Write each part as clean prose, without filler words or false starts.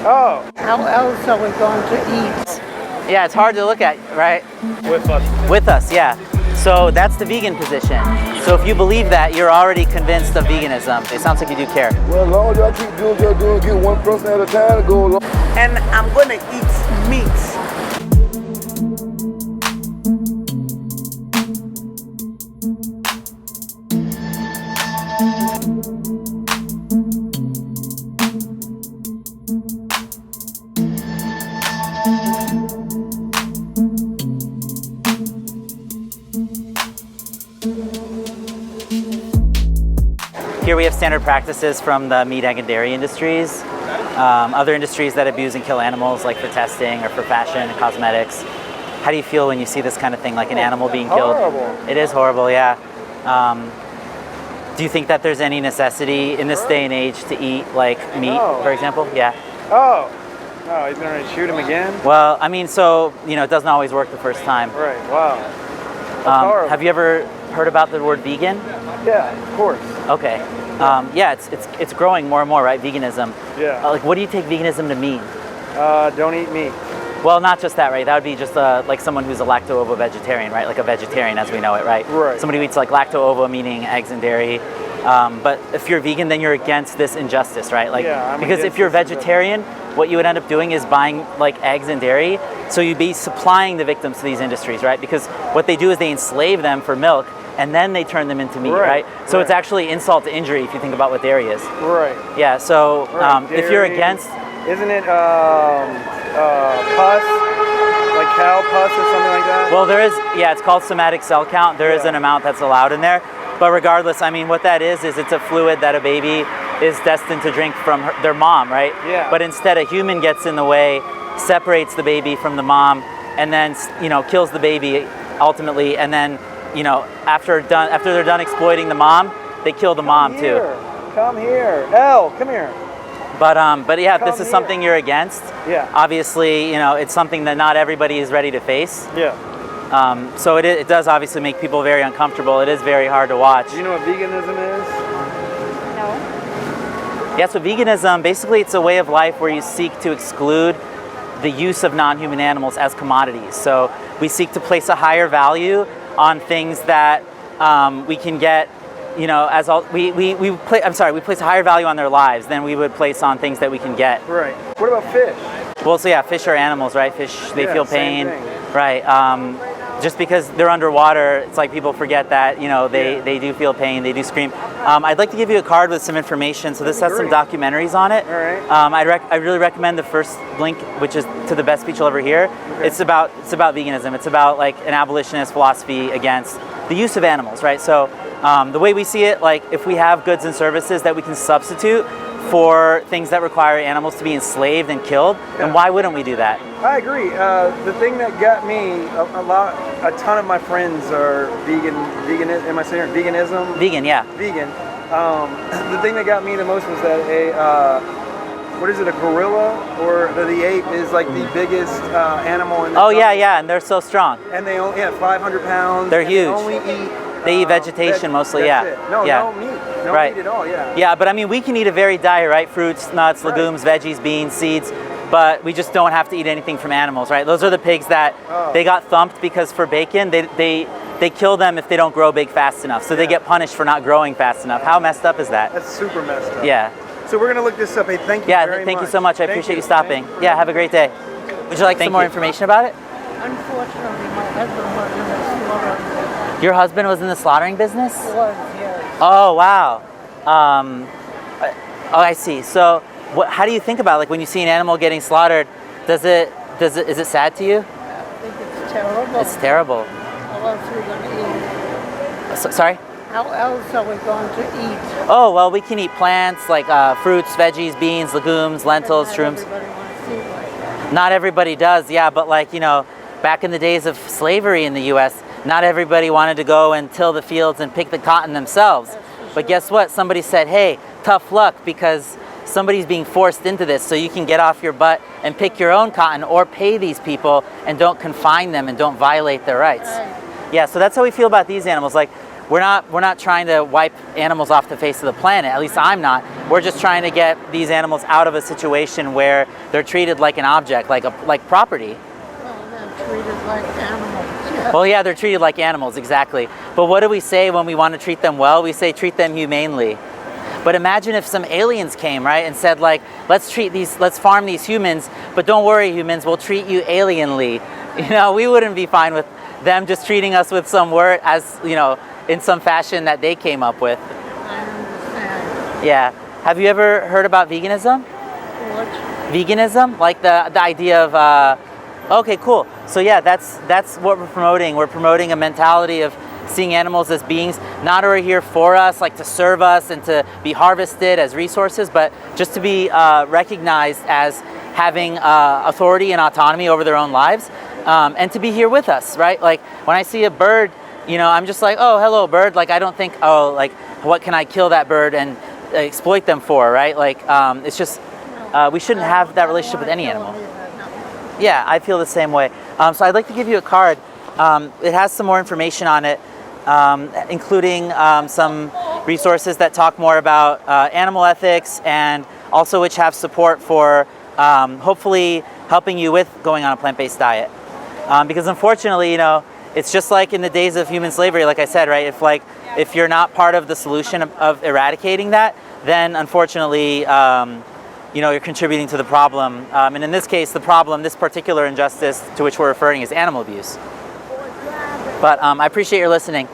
Oh. How else are we going to eat? Yeah, it's hard to look at, right? With us. With us, yeah. So that's the vegan position. So if you believe that, you're already convinced of veganism. It sounds like you do care. Well, as long as y'all keep doing, get one person at a time to go along. And I'm going to eat meat. Here we have standard practices from the meat, egg, and dairy industries. Other industries that abuse and kill animals, like for testing or for fashion and cosmetics. How do you feel when you see this kind of thing, like an animal being killed? Horrible. It is horrible, yeah. Do you think that there's any necessity in this day and age to eat like meat, No. for example? Yeah. Oh. No, he's going to shoot him again? Well, I mean, so, you know, it doesn't always work the first time. Right, wow. That's horrible. Have you ever heard about the word vegan? Yeah, of course. Okay. Yeah, it's growing more and more, right? Veganism. Yeah. Like, what do you take veganism to mean? Don't eat meat. Well, not just that, right? That would be just like someone who's a lacto-ovo vegetarian, right? Like a vegetarian as we know it, right? Right. Somebody who eats like lacto-ovo, meaning eggs and dairy. But if you're vegan, then you're against this injustice, right? Like, Yeah, I'm because if against you're this vegetarian, what you would end up doing is buying like eggs and dairy. So you'd be supplying the victims to these industries, right? Because what they do is they enslave them for milk, and then they turn them into meat, right? So it's actually insult to injury if you think about what dairy is. Right. Yeah, so Right, if you're dairy. against... Isn't it pus? Like cow pus or something like that? Well, there is, yeah, it's called somatic cell count. There is an amount that's allowed in there. But regardless, I mean, what that is it's a fluid that a baby is destined to drink from their mom, right? Yeah. But instead, a human gets in the way, separates the baby from the mom, and then, you know, kills the baby ultimately, and then, you know, after they're done exploiting the mom, they kill the mom too. Come here. Elle, come here. But yeah, if Come this is here. something you're against, Yeah. obviously, you know, it's something that not everybody is ready to face. Yeah. So it does obviously make people very uncomfortable. It is very hard to watch. Do you know what veganism is? No. Yeah, so veganism, basically it's a way of life where you seek to exclude the use of non-human animals as commodities. So we seek to place a higher value on things that we can get, you know, as all, we place a higher value on their lives than we would place on things that we can get. Right. What about fish? Well, so yeah, fish are animals, right? Fish, they Yeah, feel same pain, thing. right? Just because they're underwater, it's like people forget that, you know, they do feel pain, they do scream. I'd like to give you a card with some information. So this has some documentaries on it. All right. I really recommend the first link, which is to the best speech you'll ever hear. Okay. It's about veganism. It's about like an abolitionist philosophy against the use of animals, right? So the way we see it, like if we have goods and services that we can substitute for things that require animals to be enslaved and killed, then why wouldn't we do that? I agree. The thing that got me a ton of my friends are vegan. Am I saying it? Veganism? Vegan, yeah. Vegan. The thing that got me the most was that what is it? A gorilla or the ape is like the biggest animal in the Oh jungle. yeah, and they're so strong. And they only 500 pounds. They're and huge. They only eat. They eat vegetation mostly, that's yeah. It. No, yeah. no meat. No Right. meat at all. Yeah. Yeah, but I mean, we can eat a varied diet, right? Fruits, nuts, Right. legumes, veggies, beans, seeds, but we just don't have to eat anything from animals, right? Those are the pigs that they got thumped because for bacon, they kill them if they don't grow big fast enough. So they get punished for not growing fast enough. How messed up is that? That's super messed up. Yeah. So we're gonna look this up. Hey, thank you. Yeah, very thank you much. so much. I Thank appreciate you Thank stopping. you. Yeah, have a great day. Would you like some more information about it? Unfortunately, my husband was in the slaughtering. Your husband was in the slaughtering business? Was, yes. Oh, wow. Oh, I see. So how do you think about, like, when you see an animal getting slaughtered, is it sad to you? I think it's terrible. It's terrible. How else are we going to eat? Sorry? How else are we going to eat? Oh, well, we can eat plants like fruits, veggies, beans, legumes, lentils, Not shrooms. everybody wants to eat like that. Not everybody does, yeah, but like, you know, back in the days of slavery in the U.S., not everybody wanted to go and till the fields and pick the cotton themselves. But guess what? Somebody said, hey, tough luck, because somebody's being forced into this, so you can get off your butt and pick your own cotton or pay these people and don't confine them and don't violate their rights. Right. Yeah, so that's how we feel about these animals. Like, we're not trying to wipe animals off the face of the planet. At least I'm not. We're just trying to get these animals out of a situation where they're treated like an object, like property. Well, they're treated like animals. Yeah. Well, yeah, they're treated like animals, exactly. But what do we say when we want to treat them well? We say treat them humanely. But imagine if some aliens came, right, and said like, let's farm these humans, but don't worry, humans, we'll treat you alienly. You know, we wouldn't be fine with them just treating us with some word as, you know, in some fashion that they came up with. I understand. Yeah. Have you ever heard about veganism? What? Veganism, like the idea of, okay, cool. So yeah, that's what we're promoting. We're promoting a mentality of seeing animals as beings not who are here for us, like to serve us and to be harvested as resources, but just to be recognized as having authority and autonomy over their own lives, and to be here with us, right? Like when I see a bird, you know, I'm just like, oh, hello, bird. Like I don't think, oh, like what can I kill that bird and exploit them for, right? Like it's just we shouldn't have that relationship with any animal. Yeah, I feel the same way. So I'd like to give you a card. It has some more information on it, including some resources that talk more about animal ethics and also which have support for hopefully helping you with going on a plant-based diet. Because unfortunately, you know, it's just like in the days of human slavery, like I said, right? If you're not part of the solution of eradicating that, then unfortunately, you know, you're contributing to the problem. And in this case, the problem, this particular injustice to which we're referring is animal abuse. But I appreciate your listening.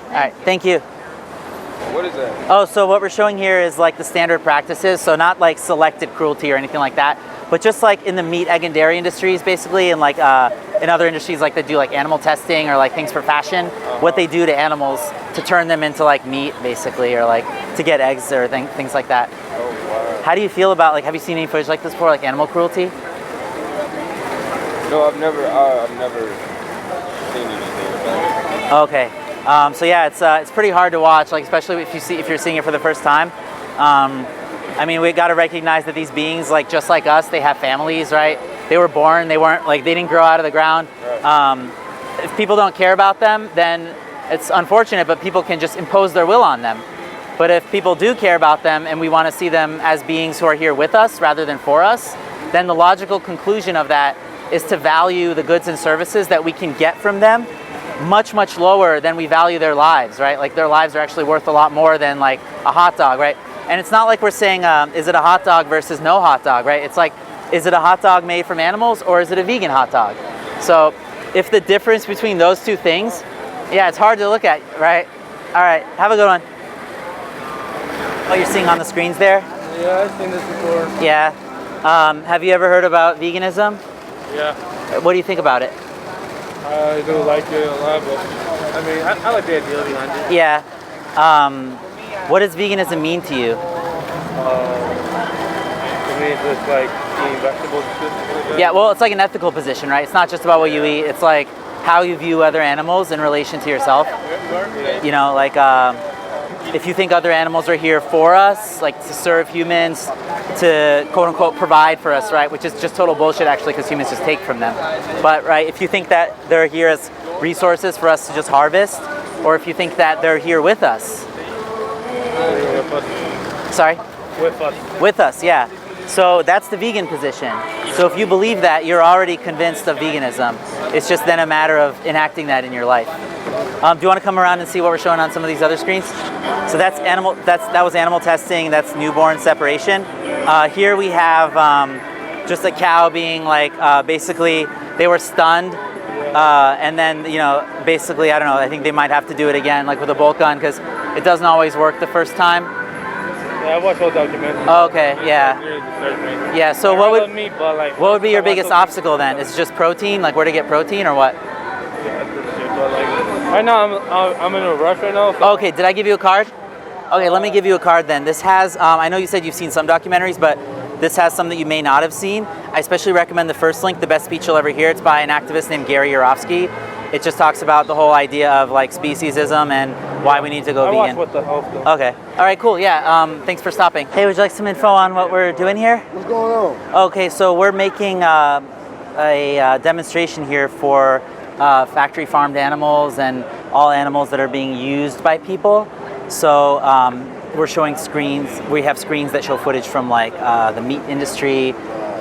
All right, thank you. What is that? Oh, so what we're showing here is like the standard practices. So not like selected cruelty or anything like that, but just like in the meat, egg, and dairy industries, basically, and like in other industries like that do like animal testing or like things for fashion, what they do to animals to turn them into like meat, basically, or like to get eggs or things like that. Oh, wow. How do you feel about, like, have you seen any footage like this before, like animal cruelty? No, I've never seen anything about it. Okay. So yeah, it's pretty hard to watch, like especially if you're seeing it for the first time. I mean, we got to recognize that these beings, like just like us, they have families, right? They were born, they didn't grow out of the ground. If people don't care about them, then it's unfortunate, but people can just impose their will on them. But if people do care about them and we want to see them as beings who are here with us rather than for us, then the logical conclusion of that is to value the goods and services that we can get from them much, much lower than we value their lives, right? Like their lives are actually worth a lot more than like a hot dog, right? And it's not like we're saying, is it a hot dog versus no hot dog, right? It's like, is it a hot dog made from animals or is it a vegan hot dog? So if the difference between those two things, yeah, it's hard to look at, right? All right, have a good one. Oh, you're seeing on the screens there? Yeah, I've seen this before. Yeah. Have you ever heard about veganism? Yeah, What do you think about it? I do like it a lot, but I mean, I like the idea behind it. Yeah. What does veganism mean to you? To me, it's just like eating vegetables and stuff like that. Yeah, well, it's like an ethical position, right? It's not just about what you eat. It's like how you view other animals in relation to yourself. You know, like if you think other animals are here for us, like to serve humans, to quote unquote provide for us, right? Which is just total bullshit actually, because humans just take from them. But right, if you think that they're here as resources for us to just harvest, or if you think that they're here with us. With us. Sorry? With us. With us, yeah. So that's the vegan position. So if you believe that, you're already convinced of veganism. It's just then a matter of enacting that in your life. Do you want to come around and see what we're showing on some of these other screens? So that's that was animal testing. That's newborn separation. Here we have just a cow being like basically they were stunned, and then basically I don't know. I think they might have to do it again, like with a bolt gun, because it doesn't always work the first time. Yeah, I watched whole documentary. Oh, okay, yeah. Yeah. So what would be your biggest obstacle then? Is it just protein? Like where to get protein or what? Right now I'm in a rush right now. So. Okay, did I give you a card? Okay, let me give you a card then. This has, I know you said you've seen some documentaries, but this has some that you may not have seen. I especially recommend the first link, The Best Speech You'll Ever Hear. It's by an activist named Gary Yourofsky. It just talks about the whole idea of like speciesism and why we need to go vegan. I watched what the health though. Okay, all right, cool, yeah, thanks for stopping. Hey, would you like some info on what we're doing here? What's going on? Okay, so we're making a demonstration here for factory farmed animals and all animals that are being used by people. So we're showing screens. We have screens that show footage from like the meat industry,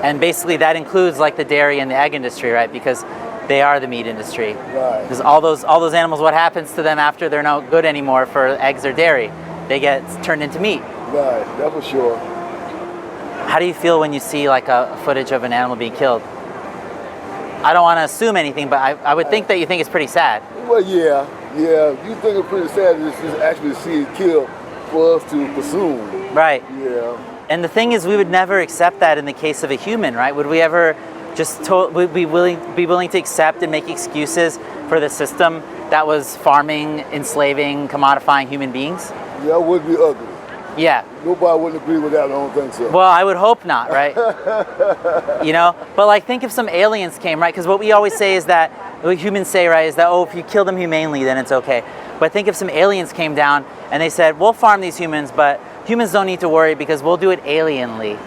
and basically that includes like the dairy and the egg industry, right? Because they are the meat industry. Right. Because all those animals, what happens to them after they're not good anymore for eggs or dairy? They get turned into meat. Right, that's for sure. How do you feel when you see like a footage of an animal being killed? I don't want to assume anything, but I would think that you think it's pretty sad. Well, yeah. You think it's pretty sad to just actually see it killed for us to consume. Right. Yeah. And the thing is, we would never accept that in the case of a human, right? Would we ever just would be willing to accept and make excuses for the system that was farming, enslaving, commodifying human beings? Yeah, it would be ugly. Yeah. Nobody wouldn't agree with that, I don't think so. Well, I would hope not, right? You know? But like, think if some aliens came, right? Because what we always say is that, what humans say, right, is that, oh, if you kill them humanely, then it's okay. But think if some aliens came down and they said, we'll farm these humans, but humans don't need to worry because we'll do it alienly.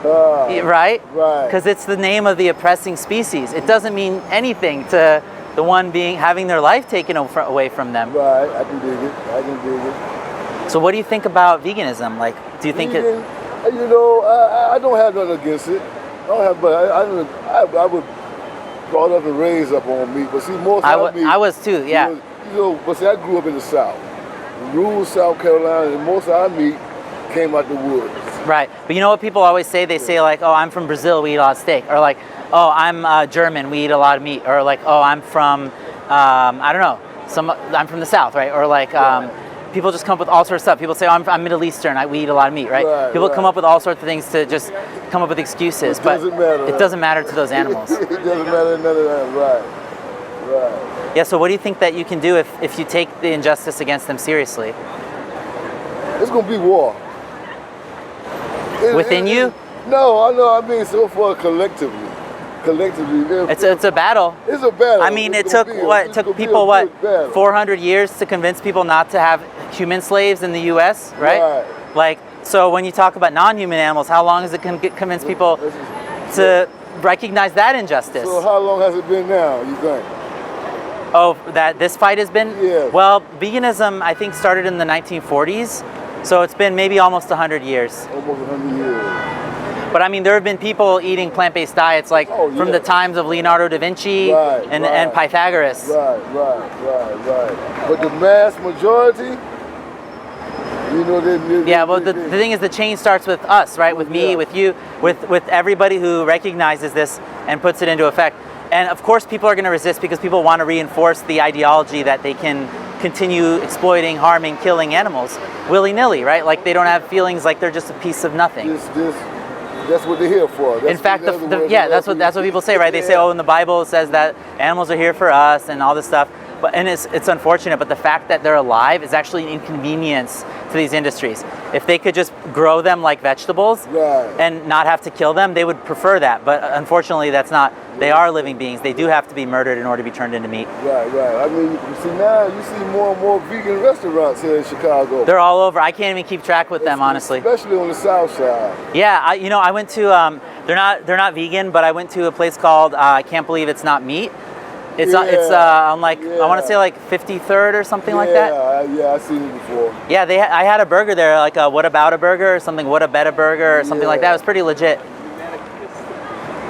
Right? Right. Because it's the name of the oppressing species. It doesn't mean anything to the one having their life taken away from them. Right, I can dig it. So what do you think about veganism? Like, do you think Vegan, you know, I don't have nothing against it. I don't have, but I would brought up and raised up on meat. But see, most of our meat, I was too, yeah. You know, but see, I grew up in the South, rural South Carolina, and most of our meat came out the woods. Right, but you know what people always say? They say like, oh, I'm from Brazil, we eat a lot of steak. Or like, oh, I'm German, we eat a lot of meat. Or like, oh, I'm from, I don't know, I'm from the South, right? Or like, people just come up with all sorts of stuff. People say, oh, I'm Middle Eastern, we eat a lot of meat, right? People come up with all sorts of things to just come up with excuses. But it doesn't matter to those animals. It doesn't matter none of that, right. Yeah, so what do you think that you can do if you take the injustice against them seriously? It's going to be war. Within you? No, I mean so far collectively. It's a battle. It's a battle. I mean, it took people 400 years to convince people not to have human slaves in the U.S., right? Like, so when you talk about non-human animals, how long has it convinced people to recognize that injustice? So how long has it been now, you think? Oh, that this fight has been? Yeah. Well, veganism, I think, started in the 1940s. So it's been maybe almost 100 years. Almost 100 years. But I mean, there have been people eating plant-based diets like from the times of Leonardo da Vinci and Pythagoras. Right. But the mass majority, you know, the thing is, the change starts with us, right? With me, with you, with everybody who recognizes this and puts it into effect. And of course, people are going to resist because people want to reinforce the ideology that they can continue exploiting, harming, killing animals willy-nilly, right? Like they don't have feelings like they're just a piece of nothing. That's what they're here for. In fact, that's what people say, right? They say, oh, in the Bible it says that animals are here for us and all this stuff. And it's unfortunate, but the fact that they're alive is actually an inconvenience to these industries. If they could just grow them like vegetables and not have to kill them, they would prefer that. But unfortunately, that's not. They are living beings. They do have to be murdered in order to be turned into meat. Right. I mean, you see now, you see more and more vegan restaurants here in Chicago. They're all over. I can't even keep track with them, honestly. Especially on the South Side. Yeah, I went to. They're not vegan, but I went to a place called I Can't Believe It's Not Meat. It's on like I want to say like 53rd or something like that. Yeah, I've seen it before. Yeah, I had a burger there, like a What About a Burger or something, What a Better Burger or something like that. It was pretty legit.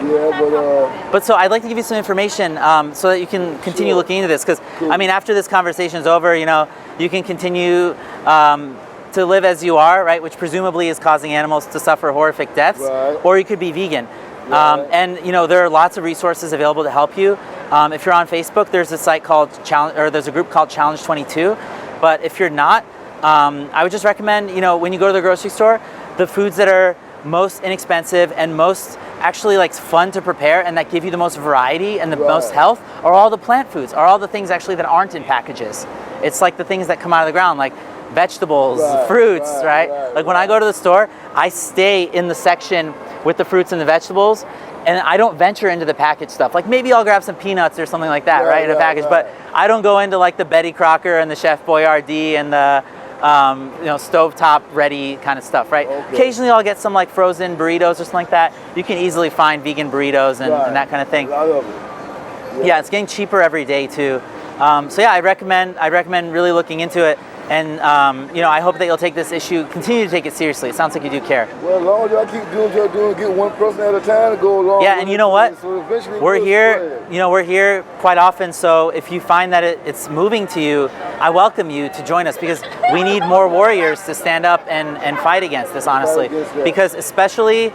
Yeah, but so I'd like to give you some information so that you can continue looking into this, because I mean, after this conversation is over, you know, you can continue to live as you are, right? Which presumably is causing animals to suffer horrific deaths, or you could be vegan. And you know, there are lots of resources available to help you. If you're on Facebook, there's a site called there's a group called Challenge 22. But if you're not, I would just recommend, you know, when you go to the grocery store, the foods that are most inexpensive and most actually like fun to prepare and that give you the most variety and the most health are all the plant foods, are all the things actually that aren't in packages. It's like the things that come out of the ground, like vegetables, fruits, right? Like when I go to the store, I stay in the section with the fruits and the vegetables, and I don't venture into the packaged stuff. Like maybe I'll grab some peanuts or something like that, right, in a package, but I don't go into like the Betty Crocker and the Chef Boyardee and the you know, stovetop ready kind of stuff, right? Occasionally I'll get some like frozen burritos or something like that. You can easily find vegan burritos and that kind of thing. I love it. Yeah, it's getting cheaper every day too. So yeah, I recommend really looking into it. And I hope that you'll take this issue, continue to take it seriously. It sounds like you do care. Well, as long as y'all keep doing what y'all doing, get one person at a time to go along. Yeah, and you know what? So eventually we're here. We're here quite often. So if you find that it's moving to you, I welcome you to join us, because we need more warriors to stand up and fight against this. Honestly, because especially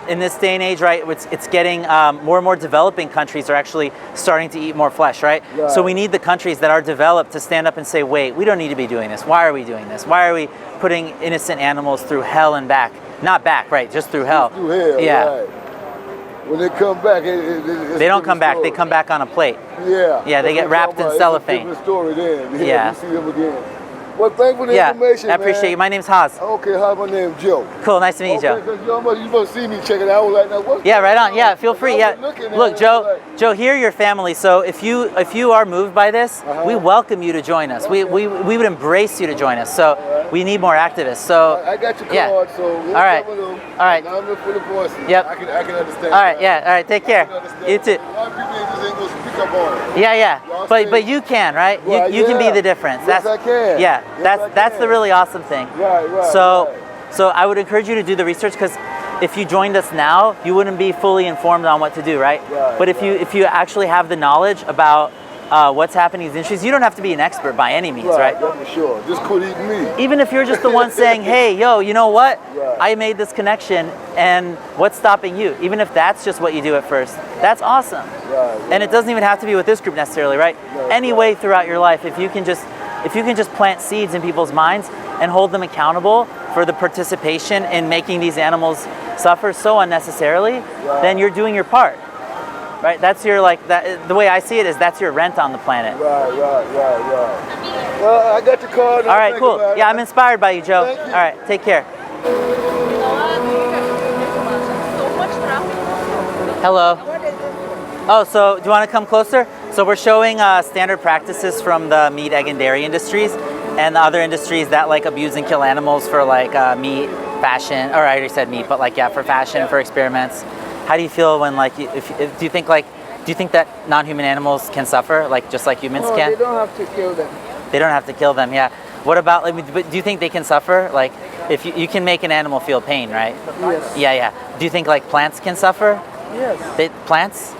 in this day and age, right? It's getting more and more developing countries are actually starting to eat more flesh, right? So we need the countries that are developed to stand up and say, wait, we don't need to be doing this. Why are we doing this? Why are we putting innocent animals through hell and back? Not back, right? Just through hell. Through hell, yeah. Right. When they come back, they don't come back. They come back on a plate. Yeah. Yeah, they get wrapped in cellophane. It's a different story then. Yeah. You see them again. Well, thanks for the information, I appreciate you. My name's Haas. Okay, hi, my name's Joe. Cool, nice to meet you, Joe. You must see me checking out like that. What's right on. Yeah, feel free. Yeah. Look, Joe, here your family. So if you are moved by this, we welcome you to join us. We would embrace you to join us. So we need more activists. So I got your card. So all right. I'm for the voices. Yep. I can understand. All right. Yeah. All right. Take care. You too. A lot of people just ain't gonna speak up on it. Yeah. But you can, right? Well, you can be the difference. Yes, I can. Yeah. Yes, That's the really awesome thing. Right. So I would encourage you to do the research, because if you joined us now, you wouldn't be fully informed on what to do, right? But if you actually have the knowledge about what's happening in these industries, you don't have to be an expert by any means, right? That's for sure. Just quit eating meat. Even if you're just the one saying, hey, yo, you know what? I made this connection, and what's stopping you? Even if that's just what you do at first, that's awesome. And it doesn't even have to be with this group necessarily, right? Any way throughout your life, if you can just plant seeds in people's minds and hold them accountable for the participation in making these animals suffer so unnecessarily, then you're doing your part, right? That's your, the way I see it is that's your rent on the planet. Right. Well, I got your card. All right, cool. Yeah, I'm inspired by you, Joe. Thank you. All right, take care. Hello. Oh, so do you want to come closer? So we're showing standard practices from the meat, egg, and dairy industries, and the other industries that abuse and kill animals for meat, fashion, or I already said meat, but for fashion, for experiments. How do you feel when do you think that non-human animals can suffer just like humans can? They don't have to kill them. They don't have to kill them, yeah. What about, but do you think they can suffer? If you can make an animal feel pain, right? Yes. Yeah. Do you think plants can suffer? Yes. Plants?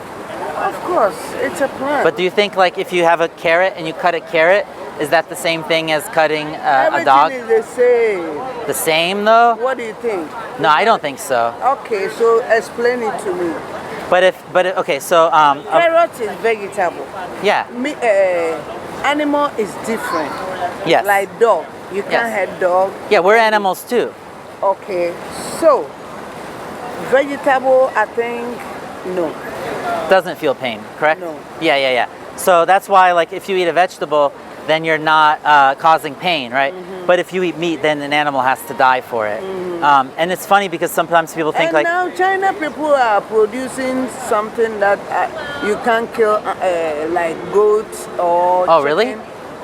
Of course, it's a plant. But do you think if you have a carrot and you cut a carrot, is that the same thing as cutting a dog? Everything is the same. The same though? What do you think? No, I don't think so. Okay, so explain it to me. Okay, so Carrot is vegetable. yeah. Animal is different. Yes. Like dog. You can't have dog. Yeah, we're animals too. Okay, so vegetable, I think, no. Doesn't feel pain, correct? No. Yeah. So that's why if you eat a vegetable, then you're not causing pain, right? But if you eat meat, then an animal has to die for it. And it's funny because sometimes people think And now China people are producing something that you can't kill, like goats or Oh, chicken. really?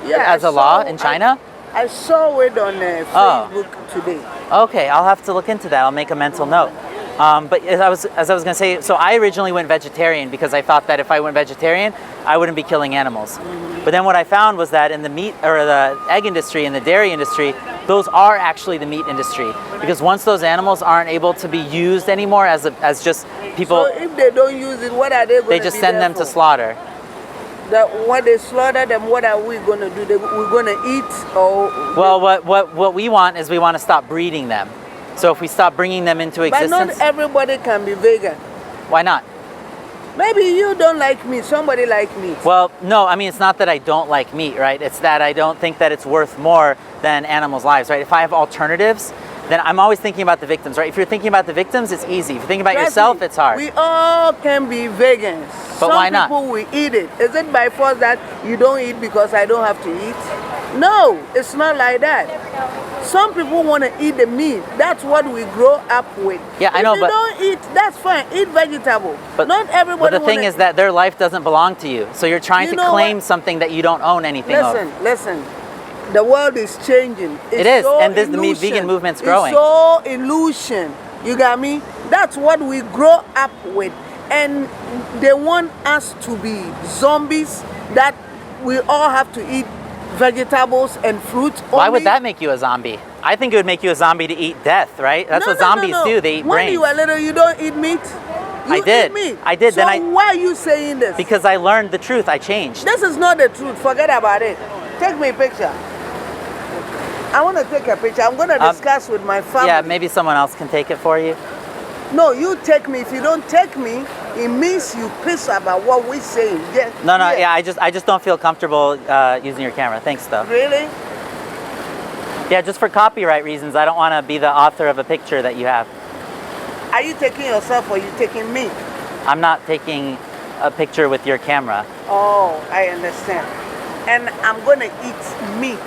Yeah. As a law in China? I saw it on Facebook today. Okay, I'll have to look into that. I'll make a mental note. But as I was going to say, so I originally went vegetarian because I thought that if I went vegetarian, I wouldn't be killing animals. But then what I found was that in the meat or the egg industry and the dairy industry, those are actually the meat industry, because once those animals aren't able to be used anymore as just people, So if they don't use it, what are they going to do? they just send them to slaughter. That when they slaughter them, what are we going to do? We're going to eat or? Well, what we want is we want to stop breeding them. So if we stop bringing them into But existence, not everybody can be vegan. why not? Maybe you don't like meat. Somebody like meat. Well, no, I mean, it's not that I don't like meat, right? It's that I don't think that it's worth more than animals' lives, right? If I have alternatives, then I'm always thinking about the victims, right? If you're thinking about the victims, it's easy. If you're thinking about Trust yourself, me, it's hard. We all can be vegans. But why not? Some people will eat it. Is it by force that you don't eat because I don't have to eat? No, it's not like that. Some people want to eat the meat. That's what we grow up with. Yeah, I know, if but you don't eat, that's fine. Eat vegetable. But not everybody. But the thing is that their life doesn't belong to you. So you're trying You to know claim what? something that you don't own anything of. Listen. The world is changing. It's It is, so and the illusion. vegan movement's growing. It's so illusion. You got me? That's what we grow up with. And they want us to be zombies that we all have to eat vegetables and fruits only? Why would that make you a zombie? I think it would make you a zombie to eat death, right? That's what zombies do. They eat when brains. you were little, you don't eat meat? You I did. Eat meat. I did. So why are you saying this? Because I learned the truth. I changed. This is not the truth. Forget about it. Take me a picture. I want to take a picture. I'm going to discuss with my family. Yeah, maybe someone else can take it for you. No, you take me. If you don't take me, it means you piss about what we're saying. Yeah. No, yeah, I just don't feel comfortable using your camera. Thanks, though. Really? Yeah, just for copyright reasons, I don't want to be the author of a picture that you have. Are you taking yourself or are you taking me? I'm not taking a picture with your camera. Oh, I understand. And I'm going to eat meat.